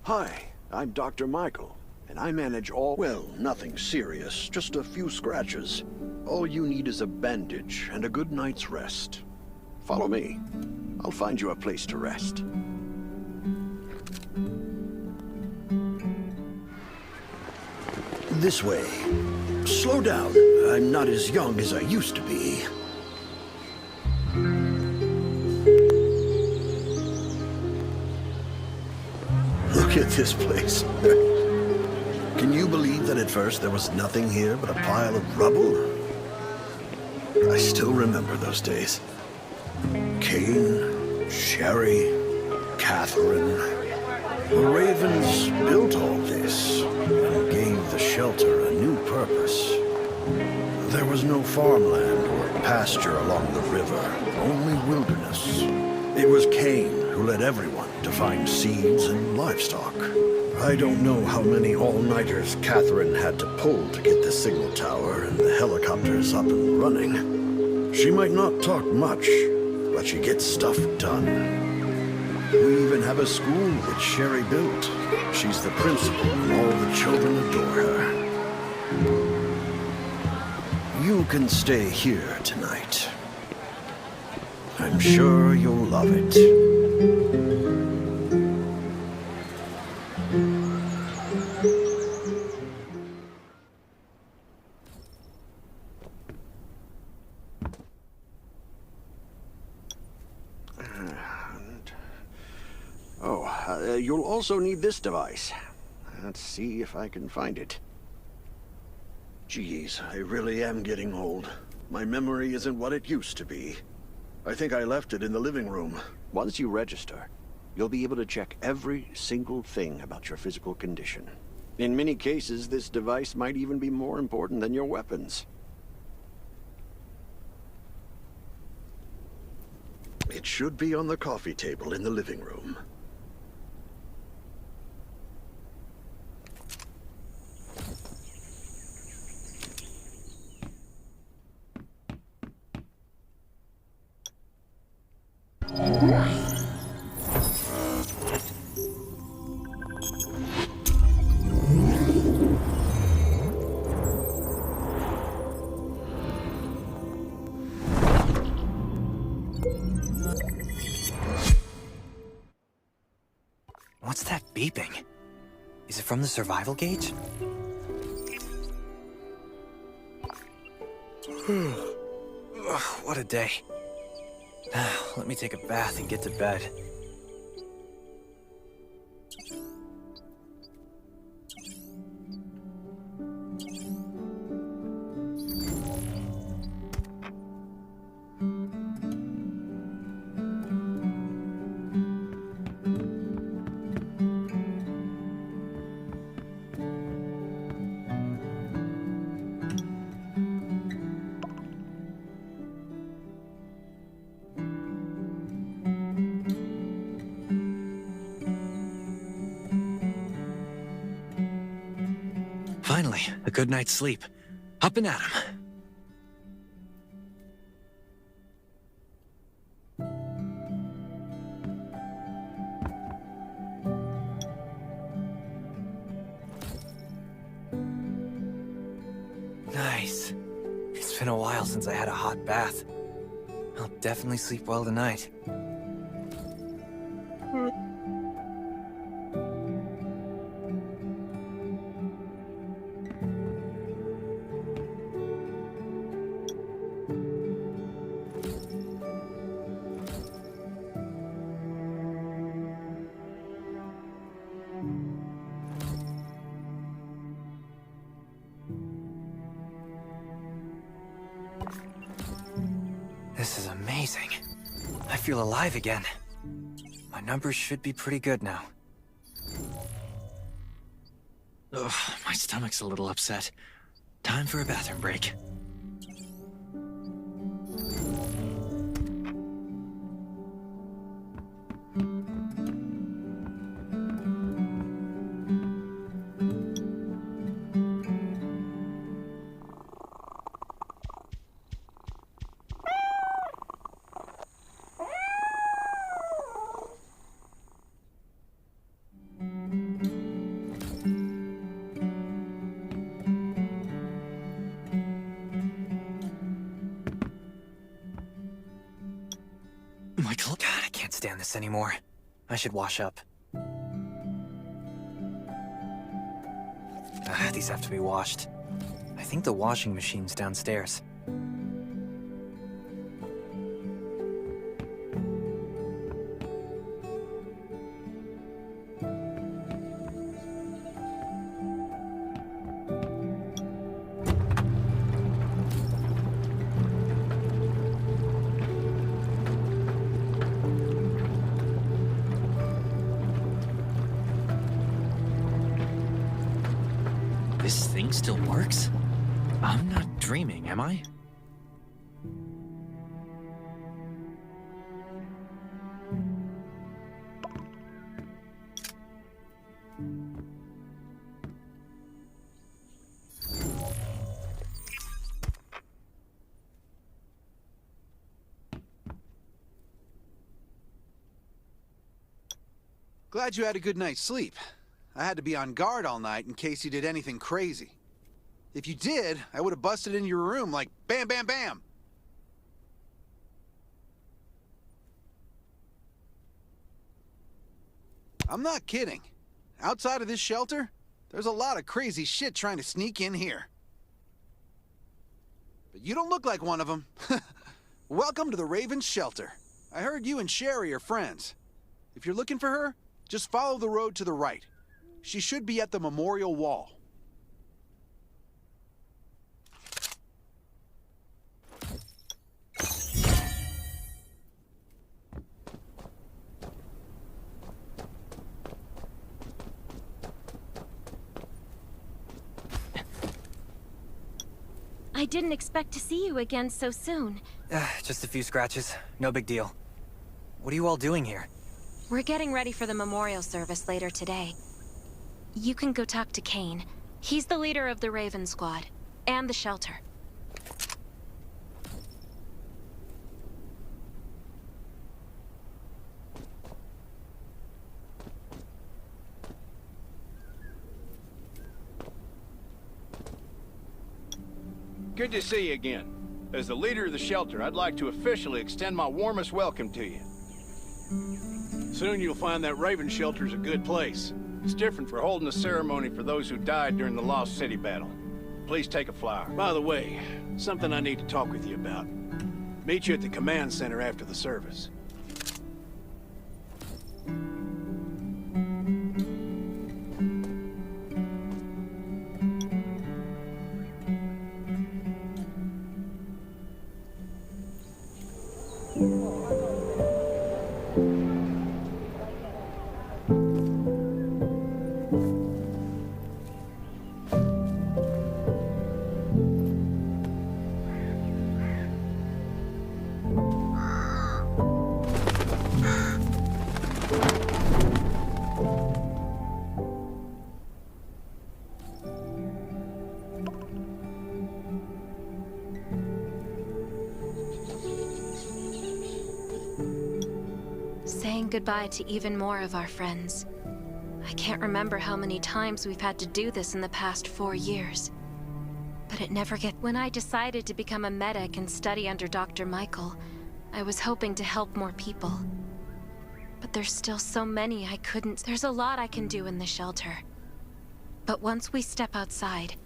Hi, I'm Dr. Michael, and I manage all... Well, nothing serious, just a few scratches. All you need is a bandage and a good night's rest. Follow me. I'll find you a place to rest. This way. Slow down. I'm not as young as I used to be. Look at this place. Can you believe that at first there was nothing here but a pile of rubble? I still remember those days. Cain, Sherry, Catherine. The Ravens built all this and gave the shelter a new purpose. There was no farmland or pasture along the river, only wilderness. It was Cain who led everyone to find seeds and livestock. I don't know how many all-nighters Catherine had to pull to get the signal tower and the helicopters up and running. She might not talk much, but she gets stuff done. We even have a school which Sherry built. She's the principal and all the children adore her. You can stay here tonight. I'm sure you'll love it. You'll also need this device. Let's see if I can find it. Geez, I really am getting old. My memory isn't what it used to be. I think I left it in the living room. Once you register, you'll be able to check every single thing about your physical condition. In many cases, this device might even be more important than your weapons. It should be on the coffee table in the living room. What's that beeping? Is it from the survival gauge? What a day. Let me take a bath and get to bed. Finally, a good night's sleep. Up and at 'em. Nice. It's been a while since I had a hot bath. I'll definitely sleep well tonight. This is amazing. I feel alive again. My numbers should be pretty good now. Ugh, my stomach's a little upset. Time for a bathroom break. Michael, God, I can't stand this anymore. I should wash up. These have to be washed. I think the washing machine's downstairs. This thing still works? I'm not dreaming, am I? Glad you had a good night's sleep. I had to be on guard all night in case you did anything crazy. If you did, I would have busted into your room like bam, bam, bam! I'm not kidding. Outside of this shelter, there's a lot of crazy shit trying to sneak in here. But you don't look like one of them. Welcome to the Raven's shelter. I heard you and Sherry are friends. If you're looking for her, just follow the road to the right. She should be at the memorial wall. I didn't expect to see you again so soon. Just a few scratches. No big deal. What are you all doing here? We're getting ready for the memorial service later today. You can go talk to Kane. He's the leader of the Raven Squad, and the shelter. Good to see you again. As the leader of the shelter, I'd like to officially extend my warmest welcome to you. Soon you'll find that Raven shelter's a good place. It's different for holding a ceremony for those who died during the Lost City battle. Please take a flower. By the way, something I need to talk with you about. Meet you at the command center after the service. Saying goodbye to even more of our friends. I can't remember how many times we've had to do this in the past 4 years. But it never gets... When I decided to become a medic and study under Dr. Michael, I was hoping to help more people. But there's still so many I couldn't... There's a lot I can do in the shelter. But once we step outside,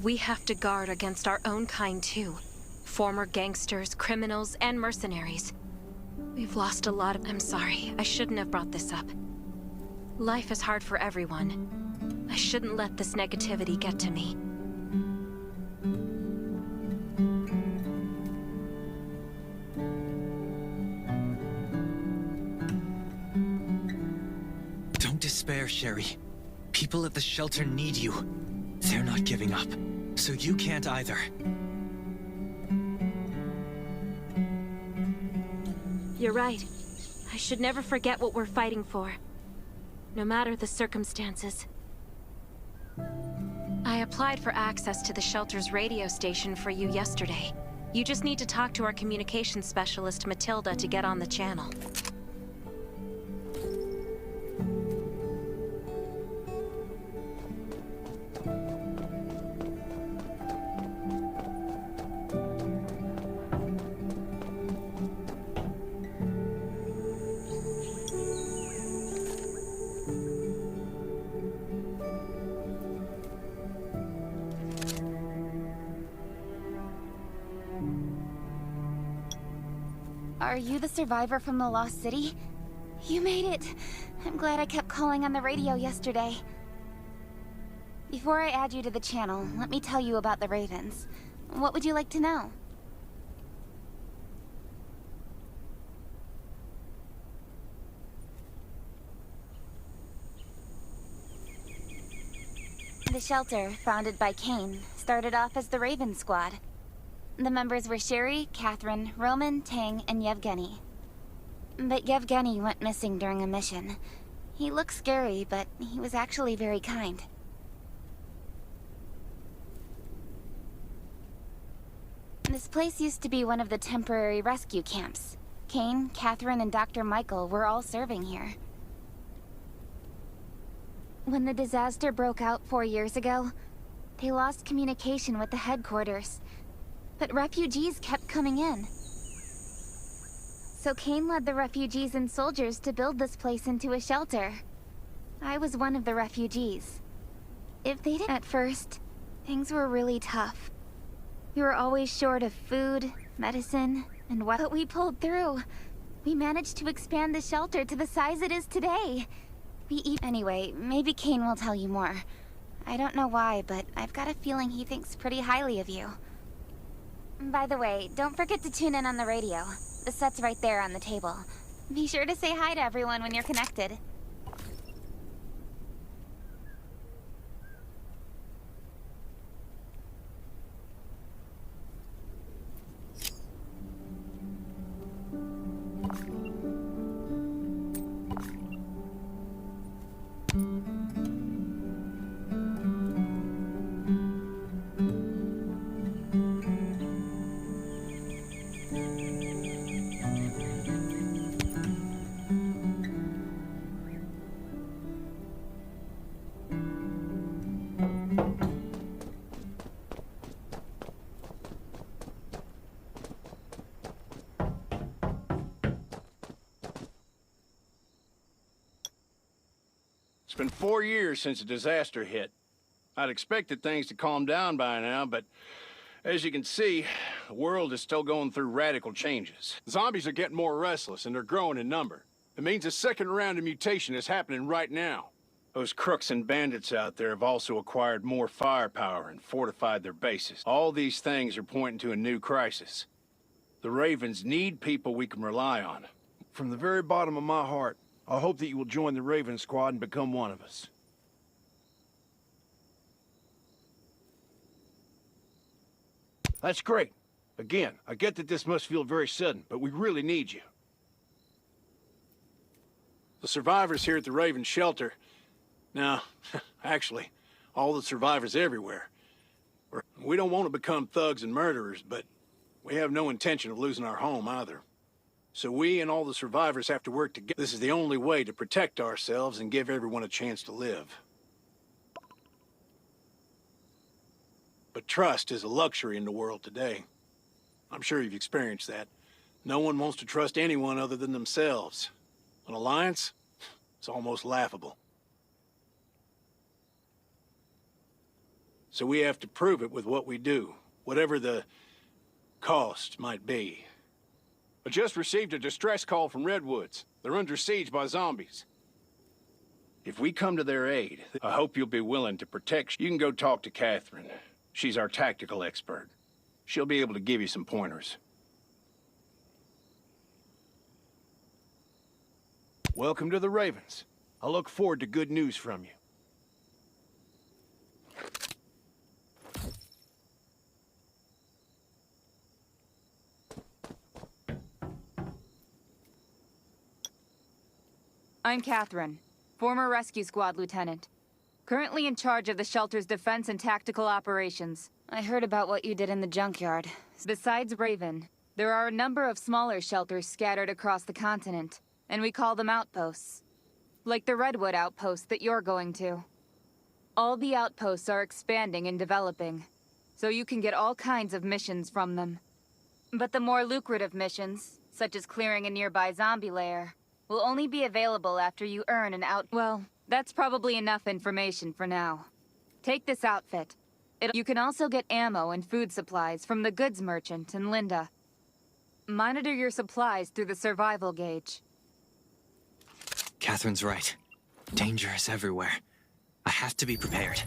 we have to guard against our own kind too. Former gangsters, criminals, and mercenaries. We've lost a lot of... I'm sorry, I shouldn't have brought this up. Life is hard for everyone. I shouldn't let this negativity get to me. Don't despair, Sherry. People at the shelter need you. They're not giving up, so you can't either. You're right. I should never forget what we're fighting for, no matter the circumstances. I applied for access to the shelter's radio station for you yesterday. You just need to talk to our communications specialist, Matilda, to get on the channel. Are you the survivor from the Lost City? You made it! I'm glad I kept calling on the radio yesterday. Before I add you to the channel, let me tell you about the Ravens. What would you like to know? The shelter, founded by Kane, started off as the Raven Squad. The members were Sherry, Catherine, Roman, Tang, and Yevgeny. But Yevgeny went missing during a mission. He looked scary, but he was actually very kind. This place used to be one of the temporary rescue camps. Kane, Catherine, and Dr. Michael were all serving here. When the disaster broke out 4 years ago, they lost communication with the headquarters. But refugees kept coming in. So Kane led the refugees and soldiers to build this place into a shelter. I was one of the refugees. If they didn't at first, things were really tough. We were always short of food, medicine, and what. But we pulled through. We managed to expand the shelter to the size it is today. Anyway, maybe Kane will tell you more. I don't know why, but I've got a feeling he thinks pretty highly of you. By the way, don't forget to tune in on the radio. The set's right there on the table. Be sure to say hi to everyone when you're connected. It's been 4 years since the disaster hit. I'd expected things to calm down by now, but as you can see, the world is still going through radical changes. Zombies are getting more restless, and they're growing in number. It means a second round of mutation is happening right now. Those crooks and bandits out there have also acquired more firepower and fortified their bases. All these things are pointing to a new crisis. The Ravens need people we can rely on. From the very bottom of my heart, I hope that you will join the Raven Squad and become one of us. That's great. Again, I get that this must feel very sudden, but we really need you. The survivors here at the Raven Shelter... Now, actually, all the survivors everywhere. We don't want to become thugs and murderers, but we have no intention of losing our home either. So we and all the survivors have to work together. This is the only way to protect ourselves and give everyone a chance to live. But trust is a luxury in the world today. I'm sure you've experienced that. No one wants to trust anyone other than themselves. An alliance? It's almost laughable. So we have to prove it with what we do, whatever the cost might be. I just received a distress call from Redwoods. They're under siege by zombies. If we come to their aid, I hope you'll be willing to protect. You can go talk to Catherine. She's our tactical expert. She'll be able to give you some pointers. Welcome to the Ravens. I look forward to good news from you. I'm Catherine, former rescue squad lieutenant. Currently in charge of the shelter's defense and tactical operations. I heard about what you did in the junkyard. Besides Raven, there are a number of smaller shelters scattered across the continent, and we call them outposts. Like the Redwood outpost that you're going to. All the outposts are expanding and developing, so you can get all kinds of missions from them. But the more lucrative missions, such as clearing a nearby zombie lair, will only be available after you earn an Well, that's probably enough information for now. Take this outfit. You can also get ammo and food supplies from the goods merchant in Linda. Monitor your supplies through the survival gauge. Catherine's right. Danger is everywhere. I have to be prepared.